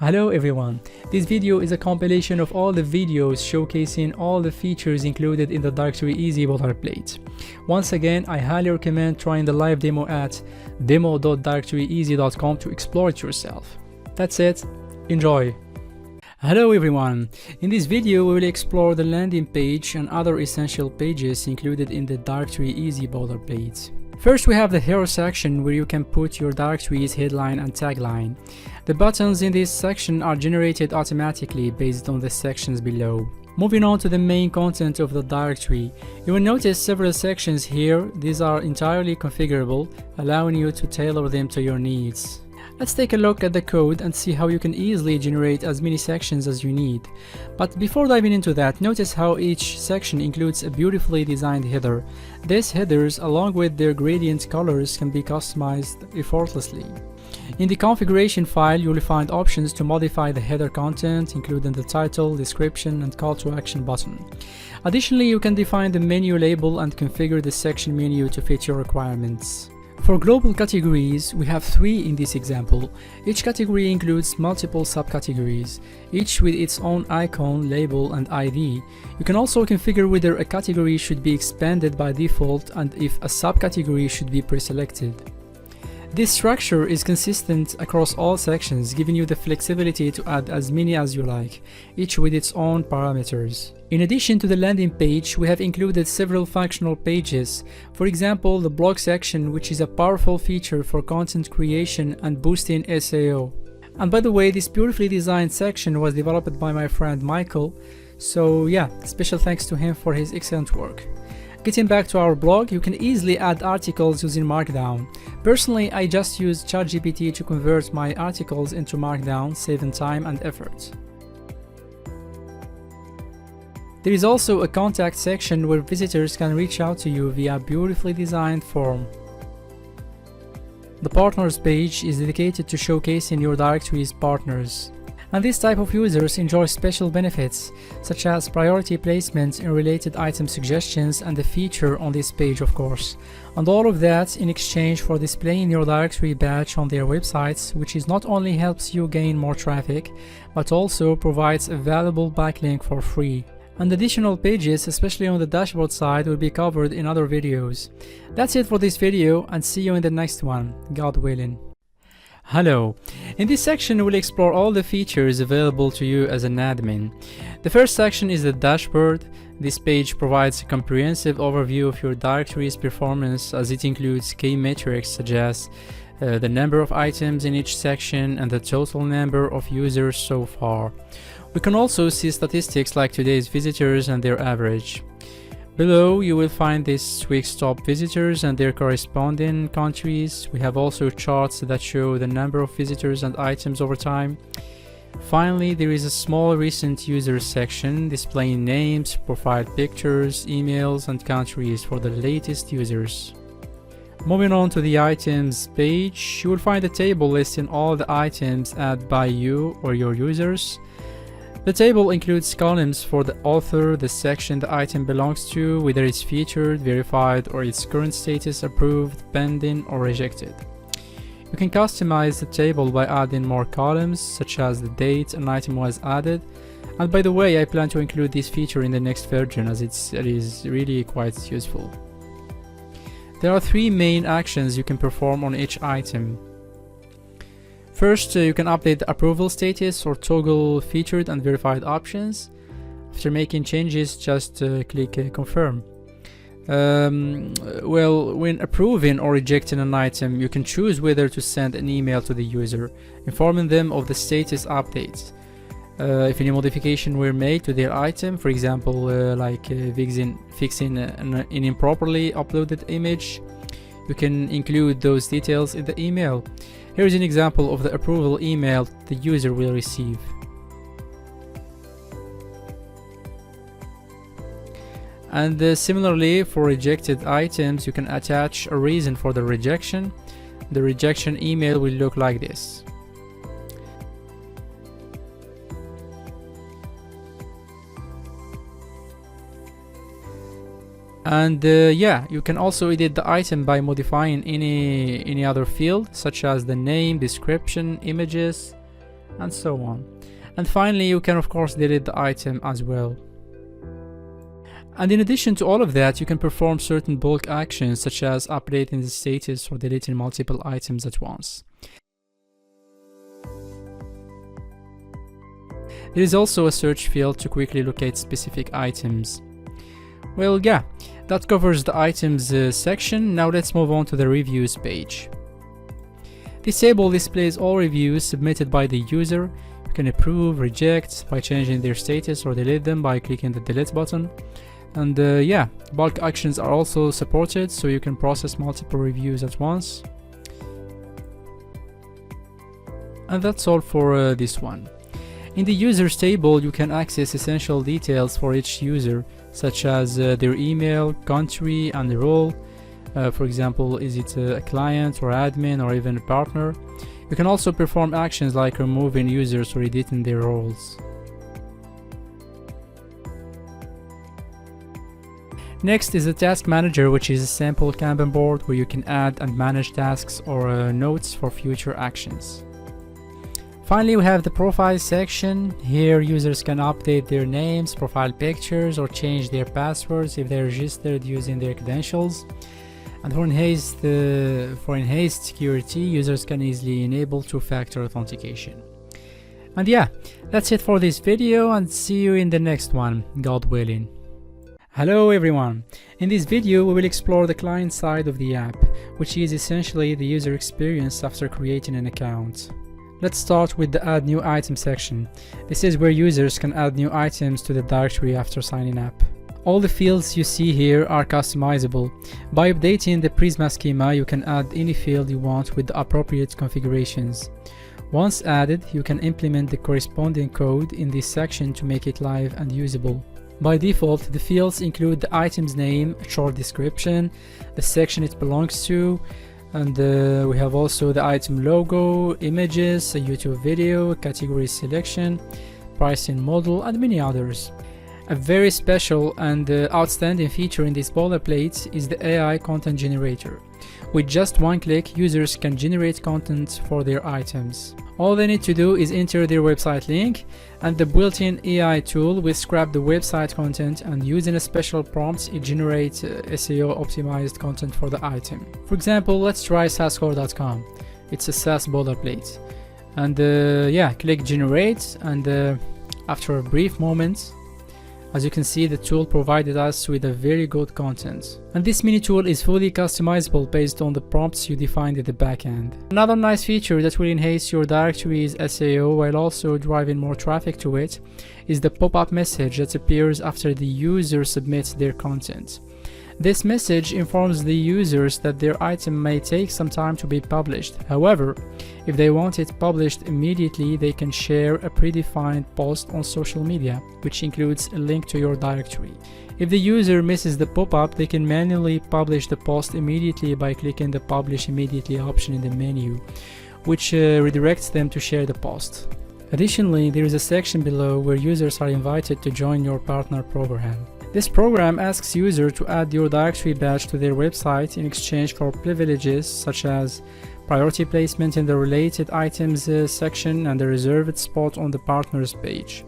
Hello everyone, this video is a compilation of all the videos showcasing all the features included in the DirectoryEasy boilerplate. Once again, I highly recommend trying the live demo at demo.directoryeasy.com to explore it yourself. That's it, enjoy! Hello everyone, in this video we will explore the landing page and other essential pages included in the DirectoryEasy boilerplate. First, we have the hero section where you can put your directories headline and tagline. The buttons in this section are generated automatically based on the sections below. Moving on to the main content of the directory, you will notice several sections here. These are entirely configurable, allowing you to tailor them to your needs. Let's take a look at the code and see how you can easily generate as many sections as you need. But before diving into that, notice how each section includes a beautifully designed header. These headers, along with their gradient colors, can be customized effortlessly. In the configuration file, you will find options to modify the header content, including the title, description, and call to action button. Additionally, you can define the menu label and configure the section menu to fit your requirements. For global categories, we have 3 in this example. Each category includes multiple subcategories, each with its own icon, label, and ID. You can also configure whether a category should be expanded by default and if a subcategory should be preselected. This structure is consistent across all sections, giving you the flexibility to add as many as you like, each with its own parameters. In addition to the landing page, we have included several functional pages. For example, the blog section, which is a powerful feature for content creation and boosting SEO. And by the way, this beautifully designed section was developed by my friend Michael, so yeah, special thanks to him for his excellent work. Getting back to our blog, you can easily add articles using Markdown. Personally, I just use ChatGPT to convert my articles into Markdown, saving time and effort. There is also a contact section where visitors can reach out to you via a beautifully designed form. The partners page is dedicated to showcasing your directory's partners. And this type of users enjoy special benefits, such as priority placement in related item suggestions and a feature on this page, of course. And all of that in exchange for displaying your directory badge on their websites, which is not only helps you gain more traffic, but also provides a valuable backlink for free. And additional pages, especially on the dashboard side, will be covered in other videos. That's it for this video, and see you in the next one, God willing. Hello, in this section we'll explore all the features available to you as an admin. The first section is the dashboard. This page provides a comprehensive overview of your directory's performance, as it includes key metrics such as the number of items in each section and the total number of users so far. We can also see statistics like today's visitors and their average. Below, you will find this week's top visitors and their corresponding countries. We have also charts that show the number of visitors and items over time. Finally, there is a small recent users section displaying names, profile pictures, emails, and countries for the latest users. Moving on to the items page, you will find a table listing all the items added by you or your users. The table includes columns for the author, the section the item belongs to, whether it's featured, verified, or its current status approved, pending, or rejected. You can customize the table by adding more columns, such as the date an item was added. And by the way, I plan to include this feature in the next version, as it is really quite useful. There are 3 main actions you can perform on each item. First, you can update the approval status or toggle featured and verified options. After making changes, just click confirm. Well, when approving or rejecting an item, you can choose whether to send an email to the user, informing them of the status updates. If any modification were made to their item, for example, like fixing an improperly uploaded image, you can include those details in the email. Here is an example of the approval email the user will receive. And similarly, for rejected items, you can attach a reason for the rejection. The rejection email will look like this. And yeah, you can also edit the item by modifying any other field, such as the name, description, images, and so on. And finally, you can of course delete the item as well. And in addition to all of that, you can perform certain bulk actions such as updating the status or deleting multiple items at once. There is also a search field to quickly locate specific items. Well, yeah, that covers the items section. Now let's move on to the reviews page. This table displays all reviews submitted by the user. You can approve, reject by changing their status or delete them by clicking the delete button. And yeah, bulk actions are also supported, so you can process multiple reviews at once. And that's all for this one. In the users table, you can access essential details for each user, such as their email, country, and the role. For example, is it a client or admin or even a partner? You can also perform actions like removing users or editing their roles. Next is the task manager, which is a sample Kanban board where you can add and manage tasks or notes for future actions. Finally, we have the profile section. Here users can update their names, profile pictures, or change their passwords if they're registered using their credentials. And for enhanced security, users can easily enable two-factor authentication. And yeah, that's it for this video, and see you in the next one, God willing. Hello everyone! In this video we will explore the client side of the app, which is essentially the user experience after creating an account. Let's start with the Add New Item section. This is where users can add new items to the directory after signing up. All the fields you see here are customizable. By updating the Prisma schema, you can add any field you want with the appropriate configurations. Once added, you can implement the corresponding code in this section to make it live and usable. By default, the fields include the item's name, a short description, the section it belongs to, and we have also the item logo, images, a YouTube video, category selection, pricing model, and many others. A very special and outstanding feature in this boilerplate is the AI content generator. With just one click, users can generate content for their items. All they need to do is enter their website link, and the built-in AI tool will scrap the website content, and using a special prompt, it generates SEO optimized content for the item. For example, let's try sasscore.com. It's a SaaS boilerplate. And yeah, click generate, and after a brief moment, as you can see, the tool provided us with a very good content. And this mini tool is fully customizable based on the prompts you defined at the backend. Another nice feature that will enhance your directory's SEO while also driving more traffic to it is the pop-up message that appears after the user submits their content. This message informs the users that their item may take some time to be published. However, if they want it published immediately, they can share a predefined post on social media, which includes a link to your directory. If the user misses the pop-up, they can manually publish the post immediately by clicking the Publish Immediately option in the menu, which redirects them to share the post. Additionally, there is a section below where users are invited to join your partner program. This program asks users to add your directory badge to their website in exchange for privileges such as priority placement in the related items section and a reserved spot on the partners page.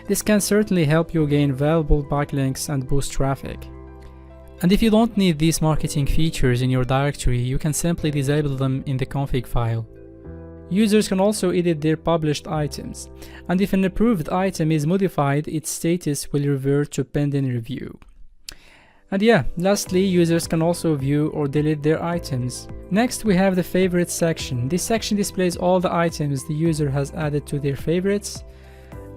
This can certainly help you gain valuable backlinks and boost traffic. And if you don't need these marketing features in your directory, you can simply disable them in the config file. Users can also edit their published items, and if an approved item is modified, its status will revert to pending review. And yeah, lastly, users can also view or delete their items. Next, we have the favorites section. This section displays all the items the user has added to their favorites.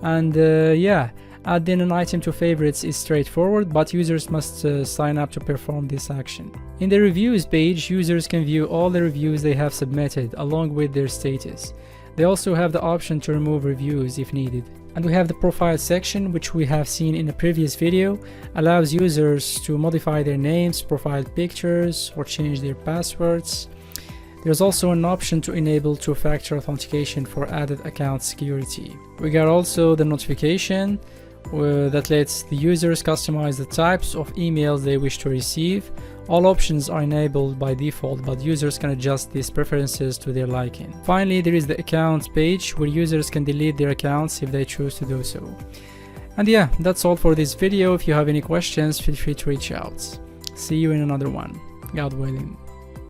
And yeah, adding an item to favorites is straightforward, but users must sign up to perform this action. In the reviews page, users can view all the reviews they have submitted along with their status. They also have the option to remove reviews if needed. And we have the profile section, which we have seen in a previous video, allows users to modify their names, profile pictures, or change their passwords. There's also an option to enable two-factor authentication for added account security. We got also the notification, that lets the users customize the types of emails they wish to receive. All options are enabled by default, but users can adjust these preferences to their liking. Finally, there is the accounts page where users can delete their accounts if they choose to do so. And yeah, that's all for this video. If you have any questions, feel free to reach out. See you in another one. God willing.